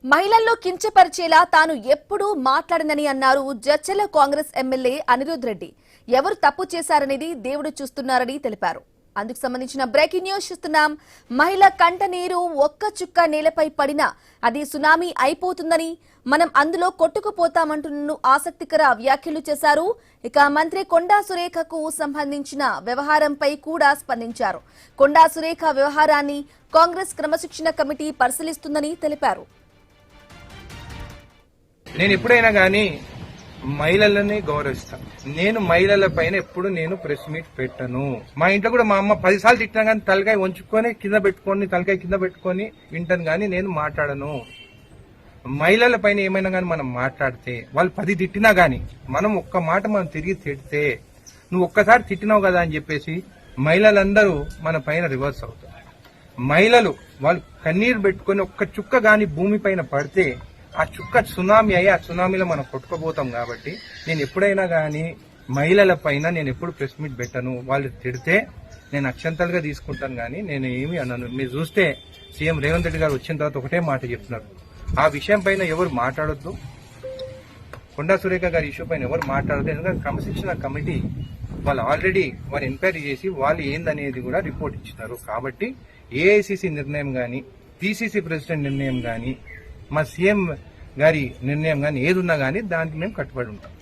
మహిళల్లో కించపరిచేలా తాను ఎప్పుడూ మాట్లాడనని అన్నారు జడ్చర్ల కాంగ్రెస్ ఎమ్మెల్యే అనిరుద్ రెడ్డి. ఎవరు తప్పు చేశారనేది దేవుడు చూస్తున్నారని తెలిపారు. అందుకు సంబంధించిన బ్రేకింగ్ న్యూస్ చూస్తున్నాం. మహిళ కంట నీరు ఒక్క చుక్క నేలపై పడినా అది సునామీ అయిపోతుందని, మనం అందులో కొట్టుకుపోతామంటున్న ఆసక్తికర వ్యాఖ్యలు చేశారు. ఇక మంత్రి కొండా సురేఖకు సంబంధించిన వ్యవహారంపై కూడా స్పందించారు. కొండా సురేఖ వ్యవహారాన్ని కాంగ్రెస్ క్రమశిక్షణ కమిటీ పరిశీలిస్తుందని తెలిపారు. నేను ఎప్పుడైనా గానీ మహిళలని గౌరవిస్తాను. నేను మహిళల పైన ఎప్పుడు నేను ప్రెస్ మీట్ పెట్టను. మా ఇంట్లో కూడా మా అమ్మ 10 సార్లు తిట్టినా గానీ తలకాయ వంచుకొని తలకాయ కింద పెట్టుకొని వింటాను గానీ నేను మాట్లాడను. మహిళల పైన ఏమైనా గానీ మనం మాట్లాడితే వాళ్ళు 10 తిట్టినా గానీ మనం ఒక్క మాట మనం తిరిగి తిడితే నువ్వు ఒక్కసారి తిట్టినావు కదా అని చెప్పేసి మహిళలందరూ మన పైన రివర్స్ అవుతారు. మహిళలు వాళ్ళు కన్నీరు పెట్టుకొని ఒక్క చుక్క గానీ భూమి పైన పడితే ఆ చుక్క సునామీ అయ్యి ఆ సునామీలో మనం కొట్టుకోబోతాం. కాబట్టి నేను ఎప్పుడైనా గానీ మహిళల పైన నేను ఎప్పుడు ప్రెస్ మీట్ పెట్టను. వాళ్ళు తిడితే నేను అక్షంతలుగా తీసుకుంటాను గానీ నేను ఏమి అన్నాను. మీరు చూస్తే సీఎం రేవంత్ రెడ్డి గారు వచ్చిన తర్వాత ఒకటే మాట చెప్తున్నారు, ఆ విషయం పైన ఎవరు మాట్లాడొద్దు, కొండా సురేఖ గారి ఇష్యూ పైన ఎవరు మాట్లాడద్దు. ఎందుకంటే క్రమశిక్షణ కమిటీ వాళ్ళు ఆల్రెడీ వాళ్ళు ఎంక్వైరీ చేసి వాళ్ళు ఏందనేది కూడా రిపోర్ట్ ఇచ్చినారు. కాబట్టి ఏఐసిసి నిర్ణయం గానీ, పిసిసి ప్రెసిడెంట్ నిర్ణయం గానీ, మా సీఎం గారి నిర్ణయం గానీ ఏదున్నా గానీ దానికి మేము కట్టుబడి ఉంటాం.